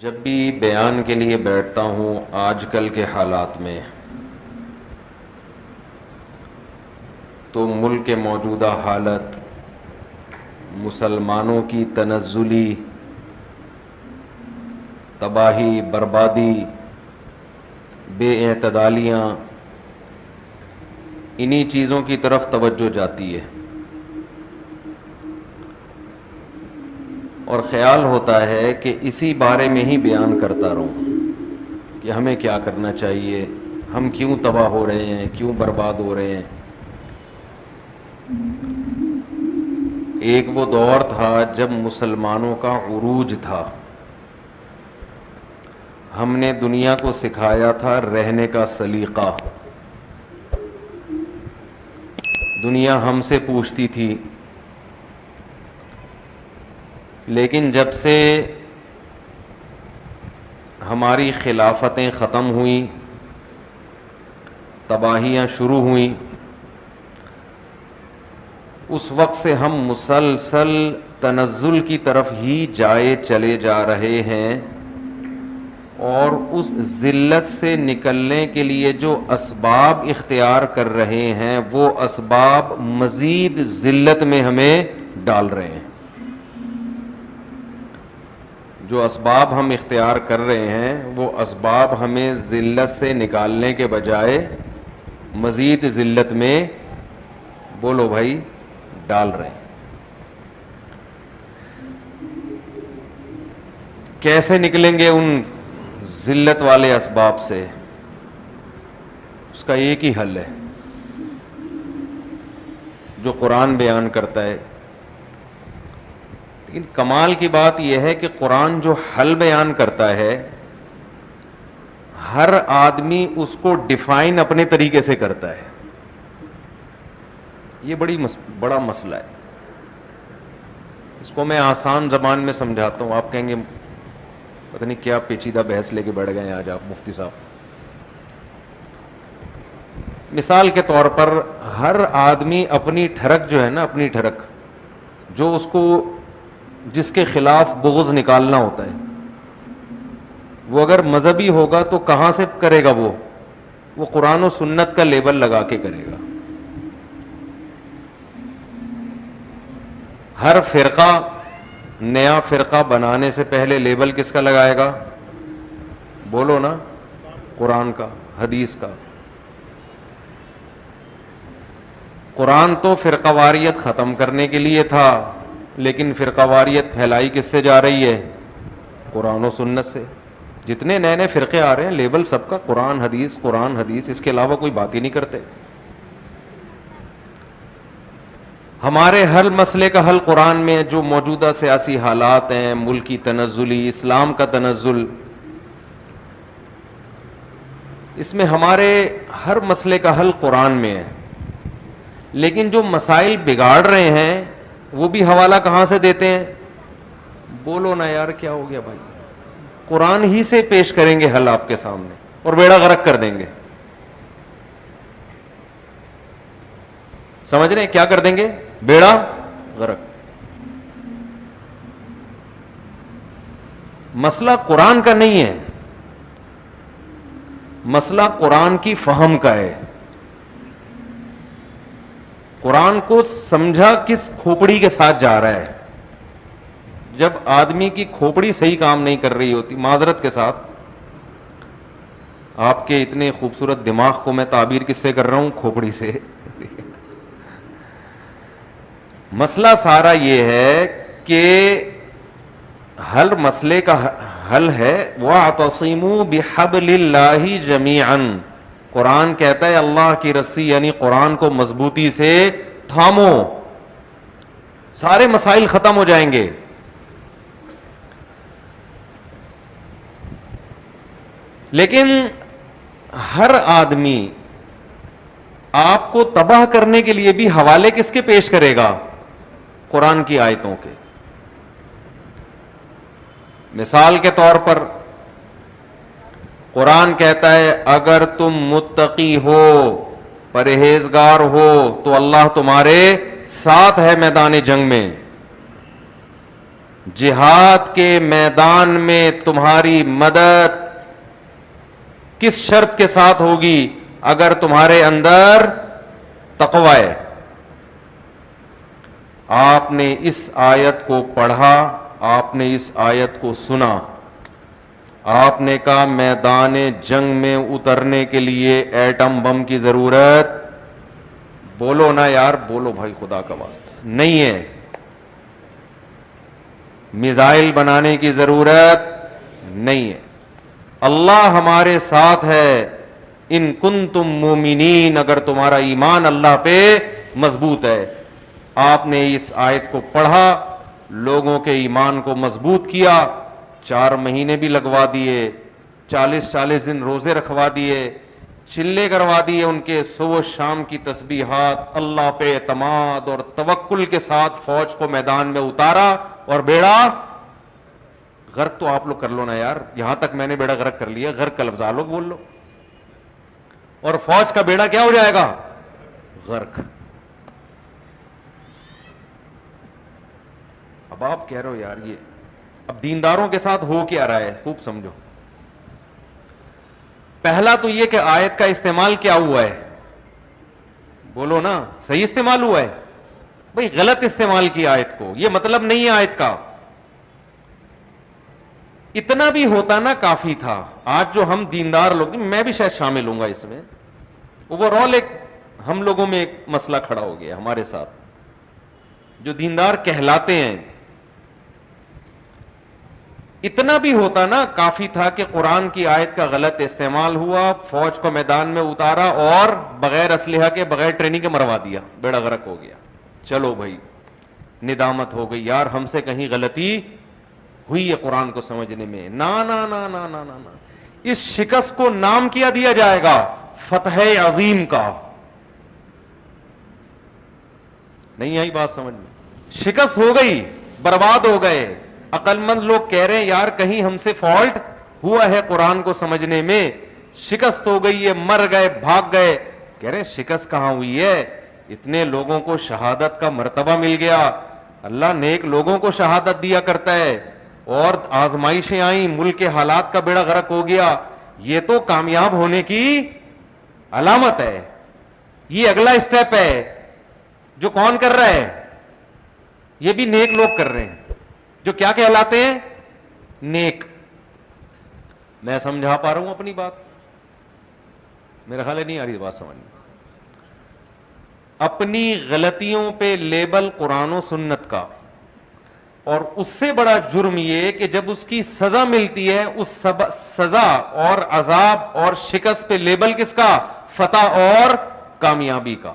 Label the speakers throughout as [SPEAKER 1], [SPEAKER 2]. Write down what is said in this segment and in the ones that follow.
[SPEAKER 1] جب بھی بیان کے لیے بیٹھتا ہوں آج کل کے حالات میں، تو ملک کے موجودہ حالت، مسلمانوں کی تنزلی، تباہی، بربادی، بے اعتدالیاں، انہی چیزوں کی طرف توجہ جاتی ہے، اور خیال ہوتا ہے کہ اسی بارے میں ہی بیان کرتا رہوں کہ ہمیں کیا کرنا چاہیے، ہم کیوں تباہ ہو رہے ہیں، کیوں برباد ہو رہے ہیں۔ ایک وہ دور تھا جب مسلمانوں کا عروج تھا، ہم نے دنیا کو سکھایا تھا رہنے کا سلیقہ، دنیا ہم سے پوچھتی تھی، لیکن جب سے ہماری خلافتیں ختم ہوئیں، تباہیاں شروع ہوئیں، اس وقت سے ہم مسلسل تنزل کی طرف ہی جائے چلے جا رہے ہیں، اور اس ذلت سے نکلنے کے لیے جو اسباب اختیار کر رہے ہیں وہ اسباب مزید ذلت میں ہمیں ڈال رہے ہیں۔ جو اسباب ہم اختیار کر رہے ہیں وہ اسباب ہمیں ذلت سے نکالنے کے بجائے مزید ذلت میں، بولو بھائی، ڈال رہے ہیں۔ کیسے نکلیں گے ان ذلت والے اسباب سے؟ اس کا ایک ہی حل ہے جو قرآن بیان کرتا ہے، لیکن کمال کی بات یہ ہے کہ قرآن جو حل بیان کرتا ہے ہر آدمی اس کو ڈیفائن اپنے طریقے سے کرتا ہے۔ یہ بڑا مسئلہ ہے۔ اس کو میں آسان زبان میں سمجھاتا ہوں، آپ کہیں گے پتہ نہیں کیا پیچیدہ بحث لے کے بیٹھ گئے ہیں آج آپ مفتی صاحب۔ مثال کے طور پر ہر آدمی اپنی ٹھڑک جو ہے نا، اپنی ٹھڑک جو اس کو جس کے خلاف بغض نکالنا ہوتا ہے، وہ اگر مذہبی ہوگا تو کہاں سے کرے گا؟ وہ قرآن و سنت کا لیبل لگا کے کرے گا۔ ہر فرقہ نیا فرقہ بنانے سے پہلے لیبل کس کا لگائے گا؟ بولو نا، قرآن کا، حدیث کا۔ قرآن تو فرقہ واریت ختم کرنے کے لیے تھا، لیکن فرقہ واریت پھیلائی کس سے جا رہی ہے؟ قرآن و سنت سے۔ جتنے نئے نئے فرقے آ رہے ہیں لیبل سب کا قرآن حدیث، اس کے علاوہ کوئی بات ہی نہیں کرتے۔ ہمارے ہر مسئلے کا حل قرآن میں، جو موجودہ سیاسی حالات ہیں، ملک کی تنزلی، اسلام کا تنزل، اس میں ہمارے ہر مسئلے کا حل قرآن میں ہے۔ لیکن جو مسائل بگاڑ رہے ہیں وہ بھی حوالہ کہاں سے دیتے ہیں؟ بولو نا یار، کیا ہو گیا بھائی؟ قرآن ہی سے پیش کریں گے حل آپ کے سامنے، اور بیڑا غرق کر دیں گے۔ سمجھ رہے ہیں؟ کیا کر دیں گے؟ بیڑا غرق۔ مسئلہ قرآن کا نہیں ہے، مسئلہ قرآن کی فہم کا ہے۔ قرآن کو سمجھا کس کھوپڑی کے ساتھ جا رہا ہے۔ جب آدمی کی کھوپڑی صحیح کام نہیں کر رہی ہوتی، معذرت کے ساتھ، آپ کے اتنے خوبصورت دماغ کو میں تعبیر کس سے کر رہا ہوں؟ کھوپڑی سے۔ مسئلہ سارا یہ ہے کہ ہر مسئلے کا حل ہے وَاعْتَصِمُوا بِحَبْلِ اللَّهِ جَمِيعًا۔ قرآن کہتا ہے اللہ کی رسی یعنی قرآن کو مضبوطی سے تھامو، سارے مسائل ختم ہو جائیں گے۔ لیکن ہر آدمی آپ کو تباہ کرنے کے لیے بھی حوالے کس کے پیش کرے گا؟ قرآن کی آیتوں کے۔ مثال کے طور پر قرآن کہتا ہے اگر تم متقی ہو، پرہیزگار ہو، تو اللہ تمہارے ساتھ ہے میدان جنگ میں۔ جہاد کے میدان میں تمہاری مدد کس شرط کے ساتھ ہوگی؟ اگر تمہارے اندر تقوی ہے. آپ نے اس آیت کو پڑھا، آپ نے اس آیت کو سنا، آپ نے کہا میدان جنگ میں اترنے کے لیے ایٹم بم کی ضرورت، بولو نا یار، بولو بھائی خدا کا واسطہ، نہیں ہے. میزائل بنانے کی ضرورت نہیں ہے. اللہ ہمارے ساتھ ہے. ان کنتم مومنین، اگر تمہارا ایمان اللہ پہ مضبوط ہے. آپ نے اس آیت کو پڑھا، لوگوں کے ایمان کو مضبوط کیا، 4 مہینے بھی لگوا دیے، 40 دن روزے رکھوا دیے، چلے کروا دیے ان کے، صبح شام کی تسبیحات، اللہ پہ اعتماد اور توکل کے ساتھ فوج کو میدان میں اتارا، اور بیڑا غرق تو آپ لوگ کر لو نا یار. یہاں تک میں نے بیڑا غرق کر لیا، غرق کا لفظ آپ لوگ بول لو، اور فوج کا بیڑا کیا ہو جائے گا؟ غرق. اب آپ کہہ رہے ہو یار یہ اب دینداروں کے ساتھ ہو کیا رہا ہے؟ خوب سمجھو. پہلا تو یہ کہ آیت کا استعمال کیا ہوا ہے، بولو نا، صحیح استعمال ہوا ہے؟ بھئی غلط استعمال کی آیت کو، یہ مطلب نہیں ہے آیت کا. اتنا بھی ہوتا نا کافی تھا. آج جو ہم دیندار لوگ، میں بھی شاید شامل ہوں گا اس میں، اوور آل ایک ہم لوگوں میں ایک مسئلہ کھڑا ہو گیا ہمارے ساتھ، جو دیندار کہلاتے ہیں. اتنا بھی ہوتا نا کافی تھا کہ قرآن کی آیت کا غلط استعمال ہوا، فوج کو میدان میں اتارا اور بغیر اسلحہ کے، بغیر ٹریننگ کے مروا دیا، بیڑا غرق ہو گیا. چلو بھائی ندامت ہو گئی، یار ہم سے کہیں غلطی ہوئی ہے قرآن کو سمجھنے میں. نا نا نا نا نا نا نا. اس شکست کو نام کیا دیا جائے گا؟ فتح عظیم کا. نہیں آئی بات سمجھ میں؟ شکست ہو گئی، برباد ہو گئے. عقل مند لوگ کہہ رہے ہیں یار کہیں ہم سے فالٹ ہوا ہے قرآن کو سمجھنے میں، شکست ہو گئی ہے، مر گئے، بھاگ گئے. کہہ رہے ہیں شکست کہاں ہوئی ہے؟ اتنے لوگوں کو شہادت کا مرتبہ مل گیا. اللہ نیک لوگوں کو شہادت دیا کرتا ہے، اور آزمائشیں آئیں، ملک کے حالات کا بیڑا غرق ہو گیا. یہ تو کامیاب ہونے کی علامت ہے. یہ اگلا اسٹیپ ہے جو کون کر رہا ہے؟ یہ بھی نیک لوگ کر رہے ہیں، جو کیا کہلاتے ہیں؟ نیک. میں سمجھا پا رہا ہوں اپنی بات؟ میرا خیال ہے نہیں آ رہی بات سمجھ میں. اپنی غلطیوں پہ لیبل قرآن و سنت کا، اور اس سے بڑا جرم یہ کہ جب اس کی سزا ملتی ہے، اس سزا اور عذاب اور شکست پہ لیبل کس کا؟ فتح اور کامیابی کا.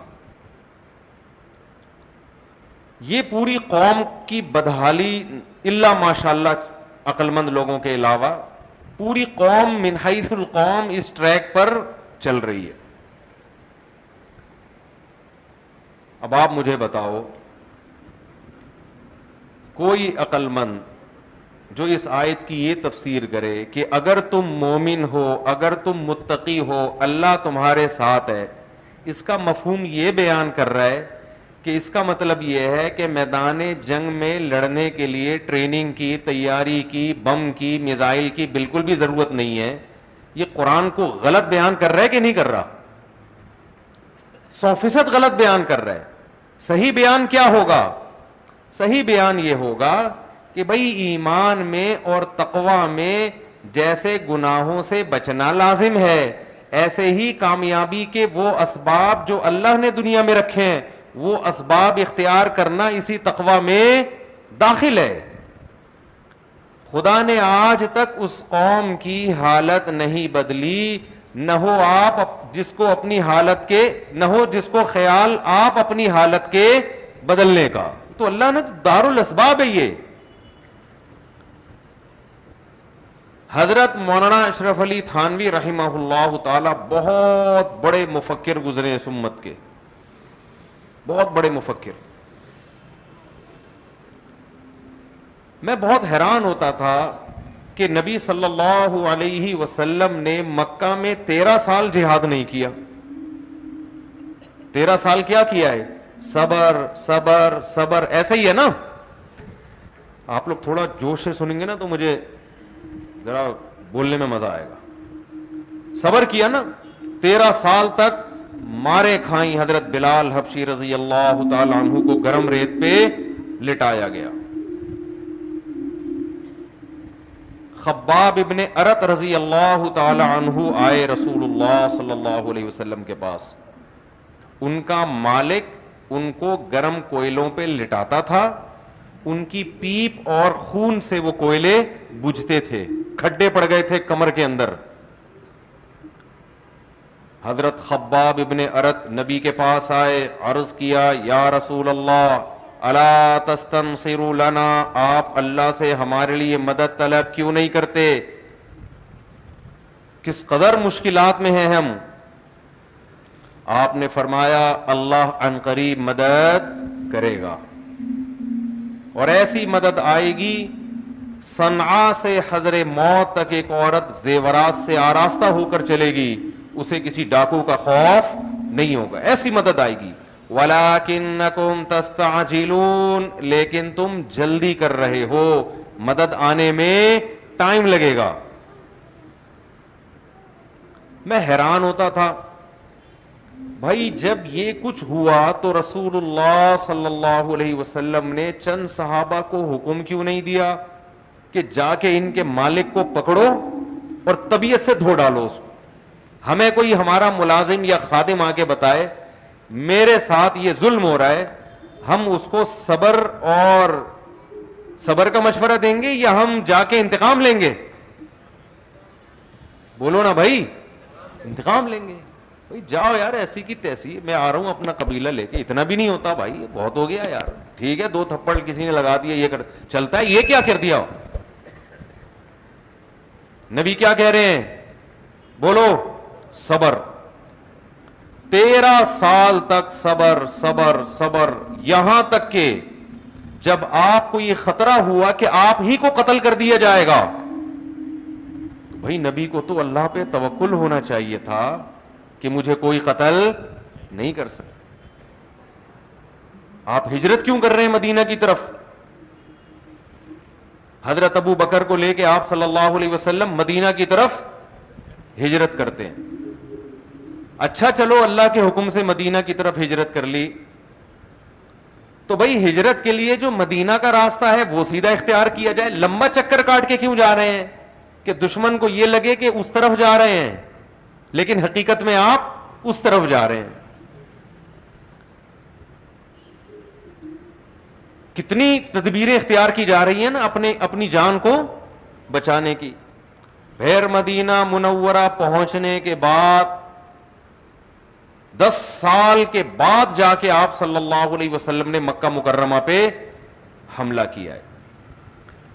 [SPEAKER 1] یہ پوری قوم کی بدحالی، الا ماشاء اللہ عقل مند لوگوں کے علاوہ، پوری قوم من حیث القوم اس ٹریک پر چل رہی ہے. اب آپ مجھے بتاؤ، کوئی عقل مند جو اس آیت کی یہ تفسیر کرے کہ اگر تم مومن ہو، اگر تم متقی ہو، اللہ تمہارے ساتھ ہے، اس کا مفہوم یہ بیان کر رہا ہے کہ اس کا مطلب یہ ہے کہ میدان جنگ میں لڑنے کے لیے ٹریننگ کی، تیاری کی، بم کی، میزائل کی بالکل بھی ضرورت نہیں ہے. یہ قرآن کو غلط بیان کر رہا ہے کہ نہیں کر رہا؟ 100% غلط بیان کر رہا ہے. صحیح بیان کیا ہوگا؟ صحیح بیان یہ ہوگا کہ بھئی ایمان میں اور تقوی میں جیسے گناہوں سے بچنا لازم ہے، ایسے ہی کامیابی کے وہ اسباب جو اللہ نے دنیا میں رکھے ہیں، وہ اسباب اختیار کرنا اسی تقوی میں داخل ہے. خدا نے آج تک اس قوم کی حالت نہیں بدلی، نہ ہو آپ جس کو اپنی حالت کے، نہ ہو جس کو خیال آپ اپنی حالت کے بدلنے کا. تو اللہ نے دار الاسباب ہے. یہ حضرت مولانا اشرف علی تھانوی رحمہ اللہ تعالی بہت بڑے مفکر گزرے اس امت کے، بہت بڑے مفکر. میں بہت حیران ہوتا تھا کہ نبی صلی اللہ علیہ وسلم نے مکہ میں 13 سال جہاد نہیں کیا. 13 سال کیا کیا ہے؟ صبر صبر صبر. ایسا ہی ہے نا. آپ لوگ تھوڑا جوش سے سنیں گے نا تو مجھے ذرا بولنے میں مزہ آئے گا. صبر کیا نا, 13 سال تک مارے کھائیں حضرت بلال حبشی رضی اللہ تعالی عنہ کو گرم ریت پہ لٹایا گیا. خباب ابن ارت رضی اللہ تعالی عنہ آئے رسول اللہ صلی اللہ علیہ وسلم کے پاس. ان کا مالک ان کو گرم کوئلوں پہ لٹاتا تھا, ان کی پیپ اور خون سے وہ کوئلے بجھتے تھے, کھڈے پڑ گئے تھے کمر کے اندر. حضرت خباب ابن ارت نبی کے پاس آئے, عرض کیا یا رسول اللہ الا تستنصر لنا, آپ اللہ سے ہمارے لیے مدد طلب کیوں نہیں کرتے, کس قدر مشکلات میں ہیں ہم. آپ نے فرمایا اللہ عن قریب مدد کرے گا, اور ایسی مدد آئے گی صنعاء سے حضر موت تک ایک عورت زیورات سے آراستہ ہو کر چلے گی, اسے کسی ڈاکو کا خوف نہیں ہوگا, ایسی مدد آئے گی. وَلَكِنَّكُمْ تَسْتَعْجِلُونَ, لیکن تم جلدی کر رہے ہو, مدد آنے میں ٹائم لگے گا. میں حیران ہوتا تھا بھائی, جب یہ کچھ ہوا تو رسول اللہ صلی اللہ علیہ وسلم نے چند صحابہ کو حکم کیوں نہیں دیا کہ جا کے ان کے مالک کو پکڑو اور طبیعت سے دھو ڈالو اس کو. ہمیں کوئی ہمارا ملازم یا خادم آ کے بتائے میرے ساتھ یہ ظلم ہو رہا ہے, ہم اس کو صبر کا مشورہ دیں گے یا ہم جا کے انتقام لیں گے؟ بولو نا بھائی, انتقام لیں گے. بھائی جاؤ یار, ایسی کی تیسی, میں آ رہا ہوں اپنا قبیلہ لے کے, اتنا بھی نہیں ہوتا بھائی, بہت ہو گیا یار, ٹھیک ہے 2 تھپڑ کسی نے لگا دیا, یہ چلتا ہے, یہ کیا کر دیا. نبی کیا کہہ رہے ہیں, بولو صبر. 13 سال تک صبر صبر صبر, یہاں تک کہ جب آپ کو یہ خطرہ ہوا کہ آپ ہی کو قتل کر دیا جائے گا, تو بھائی نبی کو تو اللہ پہ توکل ہونا چاہیے تھا کہ مجھے کوئی قتل نہیں کر سکتا. آپ ہجرت کیوں کر رہے ہیں مدینہ کی طرف؟ حضرت ابو بکر کو لے کے آپ صلی اللہ علیہ وسلم مدینہ کی طرف ہجرت کرتے ہیں. اچھا چلو اللہ کے حکم سے مدینہ کی طرف ہجرت کر لی, تو بھائی ہجرت کے لیے جو مدینہ کا راستہ ہے وہ سیدھا اختیار کیا جائے, لمبا چکر کاٹ کے کیوں جا رہے ہیں کہ دشمن کو یہ لگے کہ اس طرف جا رہے ہیں لیکن حقیقت میں آپ اس طرف جا رہے ہیں. کتنی تدبیریں اختیار کی جا رہی ہیں نا اپنی جان کو بچانے کی. پھر مدینہ منورہ پہنچنے کے بعد 10 سال کے بعد جا کے آپ صلی اللہ علیہ وسلم نے مکہ مکرمہ پہ حملہ کیا ہے.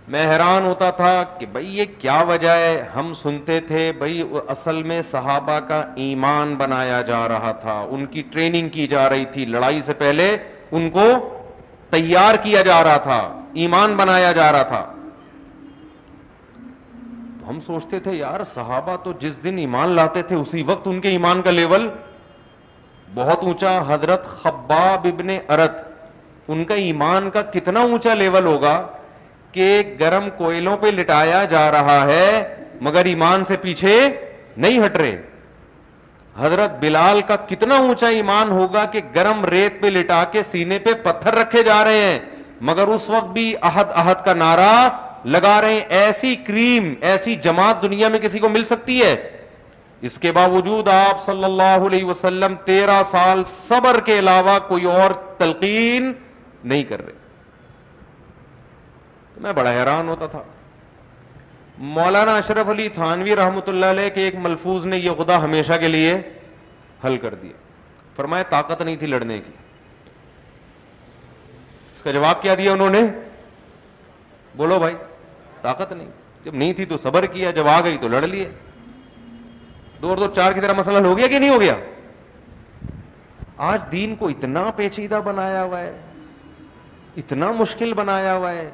[SPEAKER 1] میں حیران ہوتا تھا کہ بھئی یہ کیا وجہ ہے. ہم سنتے تھے بھئی اصل میں صحابہ کا ایمان بنایا جا رہا تھا, ان کی ٹریننگ کی جا رہی تھی, لڑائی سے پہلے ان کو تیار کیا جا رہا تھا, ایمان بنایا جا رہا تھا. تو ہم سوچتے تھے یار صحابہ تو جس دن ایمان لاتے تھے اسی وقت ان کے ایمان کا لیول بہت اونچا. حضرت خباب ابن ارت, ان کا ایمان کا کتنا اونچا لیول ہوگا کہ گرم کوئلوں پہ لٹایا جا رہا ہے مگر ایمان سے پیچھے نہیں ہٹ رہے. حضرت بلال کا کتنا اونچا ایمان ہوگا کہ گرم ریت پہ لٹا کے سینے پہ پتھر رکھے جا رہے ہیں مگر اس وقت بھی احد احد کا نعرہ لگا رہے ہیں. ایسی کریم, ایسی جماعت دنیا میں کسی کو مل سکتی ہے؟ اس کے باوجود آپ صلی اللہ علیہ وسلم 13 سال صبر کے علاوہ کوئی اور تلقین نہیں کر رہے. میں بڑا حیران ہوتا تھا. مولانا اشرف علی تھانوی رحمۃ اللہ علیہ کے ایک ملفوظ نے یہ خدا ہمیشہ کے لیے حل کر دیا. فرمایا طاقت نہیں تھی لڑنے کی. اس کا جواب کیا دیا انہوں نے؟ بولو بھائی, طاقت نہیں, جب نہیں تھی تو صبر کیا, جب آ گئی تو لڑ لیے. 2 اور 2 4 کی طرح مسئلہ ہو گیا کہ نہیں ہو گیا؟ آج دین کو اتنا پیچیدہ بنایا ہوا ہے, اتنا مشکل بنایا ہوا ہے.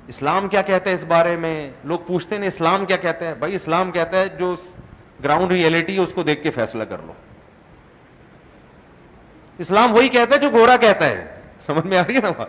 [SPEAKER 1] اسلام کیا کہتا ہے اس بارے میں؟ لوگ پوچھتے ہیں اسلام کیا کہتا ہے. بھائی اسلام کہتا ہے جو گراؤنڈ ریئلٹی ہے اس کو دیکھ کے فیصلہ کر لو. اسلام وہی کہتا ہے جو گورا کہتا ہے. سمجھ میں آ رہی ہے نا بات؟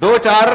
[SPEAKER 1] 2-4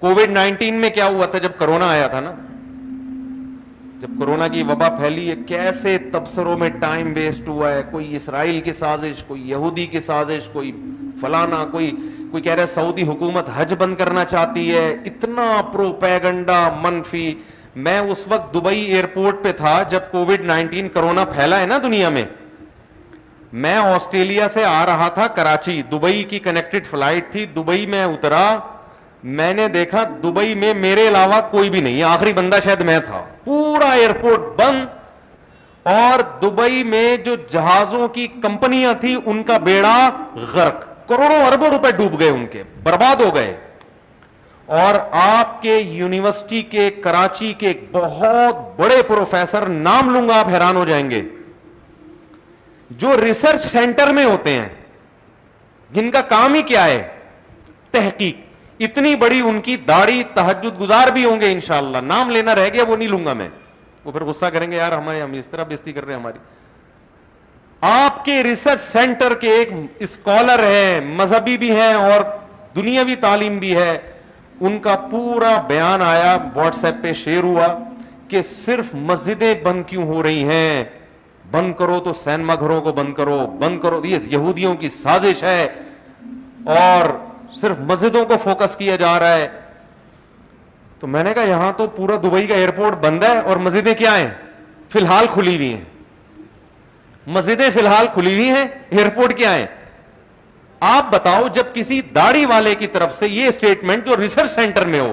[SPEAKER 1] کووڈ 19 میں کیا ہوا تھا جب کرونا آیا تھا نا, جب کورونا کی وبا پھیلی ہے, کیسے تبصروں میں ٹائم ویسٹ ہوا ہے, کوئی اسرائیل کی سازش, کوئی یہودی کی سازش, کوئی فلانا, کوئی کہہ رہا ہے سعودی حکومت حج بند کرنا چاہتی ہے, اتنا پروپیگنڈا منفی. میں اس وقت دبئی ایئرپورٹ پہ تھا جب کووڈ 19 کرونا پھیلا ہے نا دنیا میں. میں آسٹریلیا سے آ رہا تھا کراچی, دبئی کی کنیکٹڈ فلائٹ تھی, دبئی میں اترا, میں نے دیکھا دبئی میں میرے علاوہ کوئی بھی نہیں, آخری بندہ شاید میں تھا, پورا ایئرپورٹ بند, اور دبئی میں جو جہازوں کی کمپنیاں تھیں ان کا بیڑا غرق, کروڑوں اربوں روپے ڈوب گئے, ان کے برباد ہو گئے. اور آپ کے یونیورسٹی کے کراچی کے ایک بہت بڑے پروفیسر, نام لوں گا آپ حیران ہو جائیں گے, جو ریسرچ سینٹر میں ہوتے ہیں, جن کا کام ہی کیا ہے تحقیق, اتنی بڑی ان کی داڑھی, تہجد گزار بھی ہوں گے انشاءاللہ, نام لینا رہ گیا وہ نہیں لوں گا میں, وہ پھر غصہ کریں گے یار ہم اس طرح بےزتی کر رہے ہیں ہماری. آپ کے ریسرچ سینٹر کے ایک اسکالر ہیں, مذہبی بھی ہیں اور دنیاوی تعلیم بھی ہے, ان کا پورا بیان آیا, واٹس ایپ پہ شیئر ہوا کہ صرف مسجدیں بند کیوں ہو رہی ہیں, بند کرو تو سینما گھروں کو بند کرو, بند کرو, یہ یہودیوں کی سازش ہے, اور صرف مسجدوں کو فوکس کیا جا رہا ہے. تو میں نے کہا یہاں تو پورا دبئی کا ایئرپورٹ بند ہے اور مسجدیں کیا ہیں فی الحال کھلی ہوئی ہیں, مسجدیں فی الحال کھلی ہوئی ہیں, ایئرپورٹ کیا ہیں. آپ بتاؤ جب کسی داڑھی والے کی طرف سے یہ اسٹیٹمنٹ جو ریسرچ سینٹر میں ہو,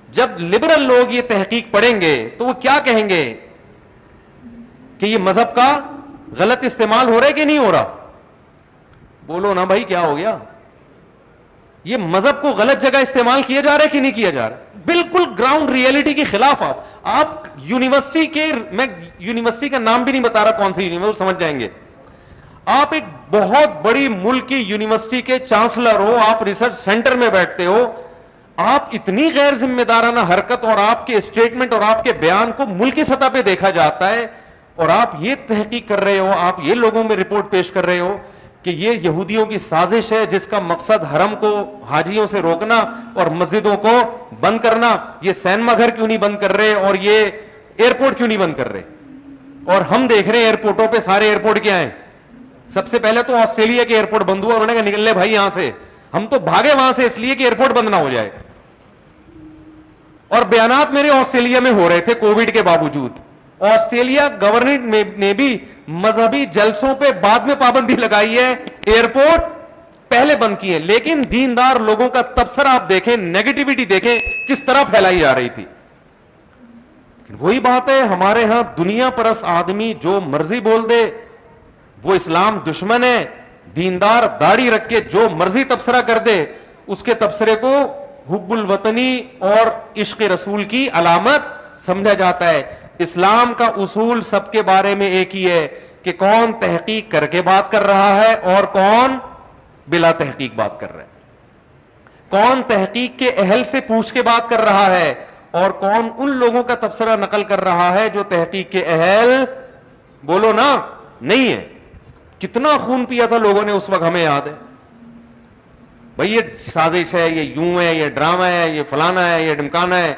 [SPEAKER 1] جب لبرل لوگ یہ تحقیق پڑھیں گے تو وہ کیا کہیں گے کہ یہ مذہب کا غلط استعمال ہو رہا ہے کہ نہیں ہو رہا؟ بولو نا بھائی کیا ہو گیا؟ یہ مذہب کو غلط جگہ استعمال کیا جا رہا ہے کہ نہیں کیا جا رہا؟ بالکل گراؤنڈ ریئلٹی کے خلاف. آپ یونیورسٹی کے, میں یونیورسٹی کا نام بھی نہیں بتا رہا کون سی یونیورسٹی, سمجھ جائیں گے. آپ ایک بہت بڑی ملک کی یونیورسٹی کے چانسلر ہو, آپ ریسرچ سینٹر میں بیٹھتے ہو, آپ اتنی غیر ذمہ دارانہ حرکت اور آپ کے اسٹیٹمنٹ اور آپ کے بیان کو ملکی سطح پہ دیکھا جاتا ہے, اور آپ یہ تحقیق کر رہے ہو, آپ یہ لوگوں میں رپورٹ پیش کر رہے ہو کہ یہ یہودیوں کی سازش ہے جس کا مقصد حرم کو حاجیوں سے روکنا اور مسجدوں کو بند کرنا. یہ سینما گھر کیوں نہیں بند کر رہے اور یہ ایئرپورٹ کیوں نہیں بند کر رہے؟ اور ہم دیکھ رہے ہیں ایئرپورٹوں پہ سارے ایئرپورٹ کیا ہیں. سب سے پہلے تو آسٹریلیا کے ایئرپورٹ بند ہوا, انہوں نے کہا نکل لے بھائی یہاں سے, ہم تو بھاگے وہاں سے اس لیے کہ ایئرپورٹ بند نہ ہو جائے. اور بیانات میرے آسٹریلیا میں ہو رہے تھے کووڈ کے باوجود. آسٹریلیا گورنمنٹ نے بھی مذہبی جلسوں پہ بعد میں پابندی لگائی ہے, ایئرپورٹ پہلے بند کیے, لیکن دیندار لوگوں کا تبصرہ آپ دیکھیں, نیگیٹیوٹی دیکھیں کس طرح پھیلائی جا رہی تھی. وہی بات ہے, ہمارے ہاں دنیا پرست آدمی جو مرضی بول دے, وہ اسلام دشمن ہے. دیندار داڑھی رکھ کے جو مرضی تبصرہ کر دے, اس کے تبصرے کو حب الوطنی اور عشق رسول کی علامت سمجھا جاتا ہے. اسلام کا اصول سب کے بارے میں ایک ہی ہے کہ کون تحقیق کر کے بات کر رہا ہے اور کون بلا تحقیق بات کر رہا ہے, کون تحقیق کے اہل سے پوچھ کے بات کر رہا ہے اور کون ان لوگوں کا تبصرہ نقل کر رہا ہے جو تحقیق کے اہل, بولو نا, نہیں ہے. کتنا خون پیا تھا لوگوں نے اس وقت, ہمیں یاد ہے بھائی یہ سازش ہے, یہ یوں ہے, یہ ڈرامہ ہے, یہ فلانا ہے, یہ ڈمکانا ہے.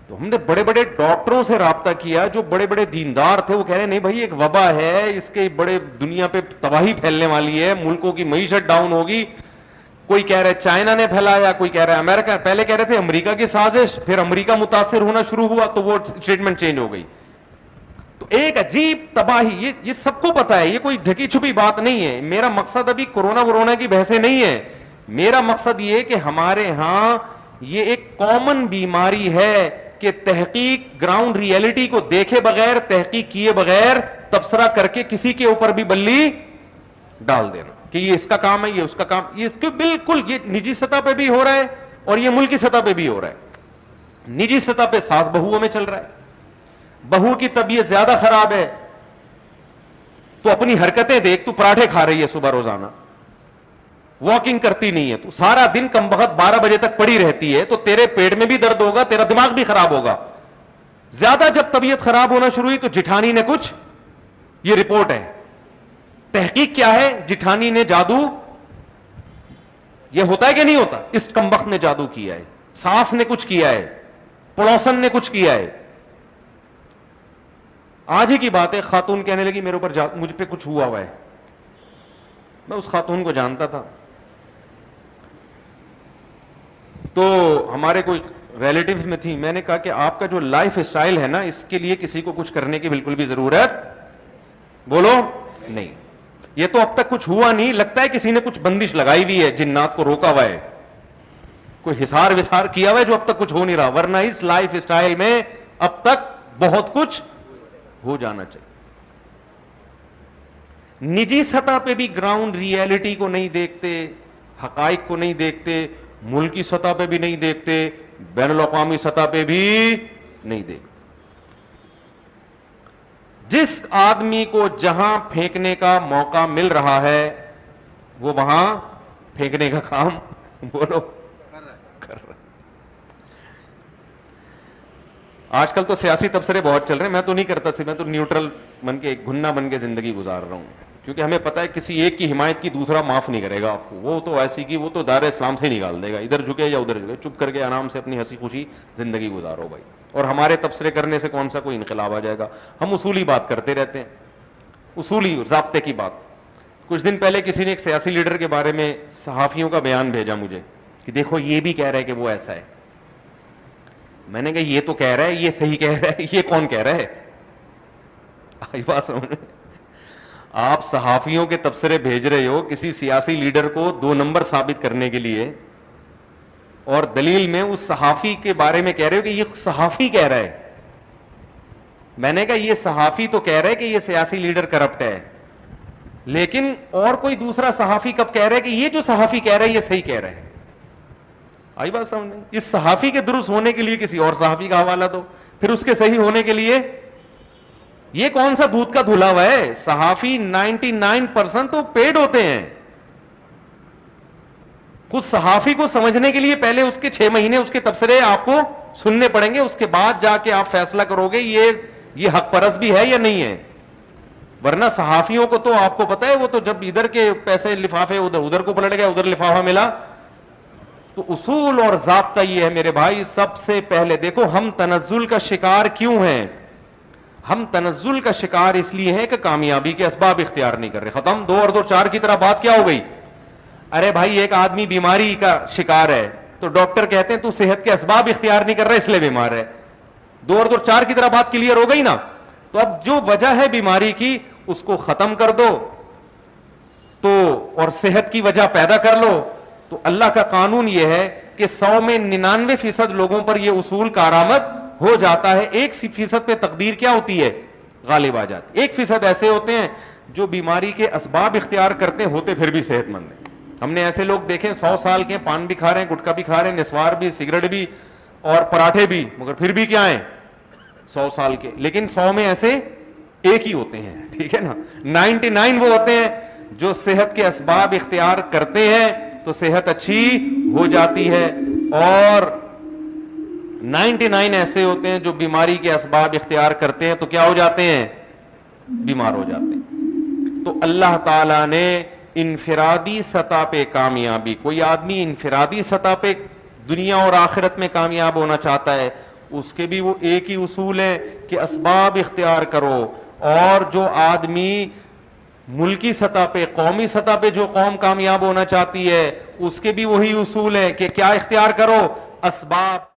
[SPEAKER 1] تو ہم نے بڑے بڑے ڈاکٹروں سے رابطہ کیا جو بڑے بڑے دیندار تھے, وہ کہہ رہے نہیں بھائی ایک وبا ہے, اس کے بڑے دنیا پہ تباہی پھیلنے والی ہے, ملکوں کی معیشت ڈاؤن ہوگی. کوئی کہہ رہے چائنا نے پھیلایا, کوئی کہہ رہے امریکہ, پہلے کہہ رہے تھے امریکہ کی سازش, پھر امریکہ متاثر ہونا شروع ہوا تو وہ اسٹیٹمنٹ چینج ہو گئی. تو ایک عجیب تباہی, یہ سب کو پتا ہے, یہ کوئی ڈھکی چھپی بات نہیں ہے. میرا مقصد ابھی کورونا کی بحثیں نہیں ہے, میرا مقصد یہ کہ ہمارے ہاں یہ ایک کامن بیماری ہے کہ تحقیق گراؤنڈ ریئلٹی کو دیکھے بغیر, تحقیق کیے بغیر تبصرہ کر کے کسی کے اوپر بھی بلی ڈال دینا کہ یہ اس کا کام ہے, یہ اس کا کام. یہ اس کے بالکل یہ نجی سطح پہ بھی ہو رہا ہے اور یہ ملکی سطح پہ بھی ہو رہا ہے. نجی سطح پہ ساس بہوؤں میں چل رہا ہے, بہو کی طبیعت زیادہ خراب ہے تو اپنی حرکتیں دیکھ, تو پراٹھے کھا رہی ہے صبح روزانہ, واکنگ کرتی نہیں ہے, تو سارا دن کم بخت 12 بجے تک پڑی رہتی ہے, تو تیرے پیٹ میں بھی درد ہوگا, تیرا دماغ بھی خراب ہوگا. زیادہ جب طبیعت خراب ہونا شروع ہوئی تو جٹھانی نے کچھ, یہ رپورٹ ہے, تحقیق کیا ہے, جٹھانی نے جادو, یہ ہوتا ہے کہ نہیں ہوتا, اس کم بخت نے جادو کیا ہے. ساس نے کچھ کیا ہے, پڑوسن نے کچھ کیا ہے. آج ہی کی بات ہے, خاتون کہنے لگی میرے اوپر مجھ پہ کچھ ہوا ہے. میں اس خاتون کو جانتا تھا, تو ہمارے کوئی ریلیٹیو میں تھی. میں نے کہا کہ آپ کا جو لائف اسٹائل ہے نا, اس کے لیے کسی کو کچھ کرنے کی بالکل بھی ضرورت بولو نہیں. یہ تو اب تک کچھ ہوا نہیں, لگتا ہے کسی نے کچھ بندش لگائی ہوئی ہے, جنات کو روکا ہوا ہے, کوئی حصار وسار کیا ہوا ہے جو اب تک کچھ ہو نہیں رہا, ورنہ اس لائف اسٹائل میں اب تک بہت کچھ ہو جانا چاہیے. نجی سطح پہ بھی گراؤنڈ ریئلٹی کو نہیں دیکھتے, حقائق کو نہیں دیکھتے, ملکی سطح پہ بھی نہیں دیکھتے, بین الاقوامی سطح پہ بھی نہیں دیکھتے. جس آدمی کو جہاں پھینکنے کا موقع مل رہا ہے وہ وہاں پھینکنے کا کام بولو کر رہا. آج کل تو سیاسی تبصرے بہت چل رہے ہیں, میں تو نہیں کرتا, میں تو نیوٹرل بن کے گھنا بن کے زندگی گزار رہا ہوں, کیونکہ ہمیں پتا ہے کسی ایک کی حمایت کی دوسرا معاف نہیں کرے گا آپ کو. وہ تو ایسی کی وہ تو دار اسلام سے ہی نکال دے گا, ادھر جھکے یا ادھر جھکے, چپ کر کے آرام سے اپنی ہنسی خوشی زندگی گزارو بھائی. اور ہمارے تبصرے کرنے سے کون سا کوئی انقلاب آ جائے گا؟ ہم اصولی بات کرتے رہتے ہیں, اصولی ضابطے کی بات. کچھ دن پہلے کسی نے ایک سیاسی لیڈر کے بارے میں صحافیوں کا بیان بھیجا مجھے کہ دیکھو یہ بھی کہہ رہا ہے کہ وہ ایسا ہے. میں نے کہا یہ تو کہہ رہا ہے, یہ صحیح کہہ رہا ہے, یہ کون کہہ رہا ہے؟ آئی بات سمجھ. آپ صحافیوں کے تبصرے بھیج رہے ہو کسی سیاسی لیڈر کو 2 نمبر ثابت کرنے کے لیے, اور دلیل میں اس صحافی کے بارے میں کہہ رہے ہو کہ یہ صحافی کہہ رہا ہے. میں نے کہا یہ صحافی تو کہہ رہا ہے کہ یہ سیاسی لیڈر کرپٹ ہے, لیکن اور کوئی دوسرا صحافی کب کہہ رہا ہے کہ یہ جو صحافی کہہ رہا ہے یہ صحیح کہہ رہا ہے؟ آئی بات سمجھ میں. اس صحافی کے درست ہونے کے لیے کسی اور صحافی کا حوالہ دو, پھر اس کے صحیح ہونے کے لیے یہ کون سا دودھ کا دھلا ہوا ہے؟ صحافی 99% تو پیڈ ہوتے ہیں. خود صحافی کو سمجھنے کے لیے پہلے اس کے 6 مہینے اس کے تبصرے آپ کو سننے پڑیں گے, اس کے بعد جا کے آپ فیصلہ کرو گے یہ حق پرست بھی ہے یا نہیں ہے. ورنہ صحافیوں کو تو آپ کو پتا ہے, وہ تو جب ادھر کے پیسے لفافے ادھر کو پلٹ گیا, ادھر لفافہ ملا. تو اصول اور ضابطہ یہ ہے میرے بھائی, سب سے پہلے دیکھو ہم تنزل کا شکار کیوں ہیں. ہم تنزل کا شکار اس لیے ہیں کہ کامیابی کے اسباب اختیار نہیں کر رہے. ختم. 2 اور 2 4 کی طرح بات کیا ہو گئی؟ ارے بھائی ایک آدمی بیماری کا شکار ہے تو ڈاکٹر کہتے ہیں تو صحت کے اسباب اختیار نہیں کر رہا اس لیے بیمار ہے. 2 اور 2 4 کی طرح بات کلیئر ہو گئی نا. تو اب جو وجہ ہے بیماری کی اس کو ختم کر دو تو, اور صحت کی وجہ پیدا کر لو. تو اللہ کا قانون یہ ہے کہ 100 میں 99% لوگوں پر یہ اصول کارآمد ہو جاتا ہے. 1% پہ تقدیر کیا ہوتی ہے؟ غالب آ جاتی. 1% ایسے ہوتے ہیں جو بیماری کے اسباب اختیار کرتے ہوتے پھر بھی صحت مند ہیں. ہم نے ایسے لوگ دیکھے 100 سال کے, پان بھی کھا رہے ہیں, گٹکا بھی کھا رہے ہیں, نسوار بھی, سگریٹ بھی اور پراٹھے بھی, مگر پھر بھی کیا ہیں 100 سال کے. لیکن 100 میں ایسے ایک ہی ہوتے ہیں, ٹھیک ہے نا. 99 وہ ہوتے ہیں جو صحت کے اسباب اختیار کرتے ہیں تو صحت اچھی ہو جاتی ہے, اور 99 ایسے ہوتے ہیں جو بیماری کے اسباب اختیار کرتے ہیں تو کیا ہو جاتے ہیں؟ بیمار ہو جاتے ہیں. تو اللہ تعالیٰ نے انفرادی سطح پہ کامیابی, کوئی آدمی انفرادی سطح پہ دنیا اور آخرت میں کامیاب ہونا چاہتا ہے, اس کے بھی وہ ایک ہی اصول ہے کہ اسباب اختیار کرو. اور جو آدمی ملکی سطح پہ, قومی سطح پہ جو قوم کامیاب ہونا چاہتی ہے اس کے بھی وہی اصول ہے کہ کیا اختیار کرو؟ اسباب.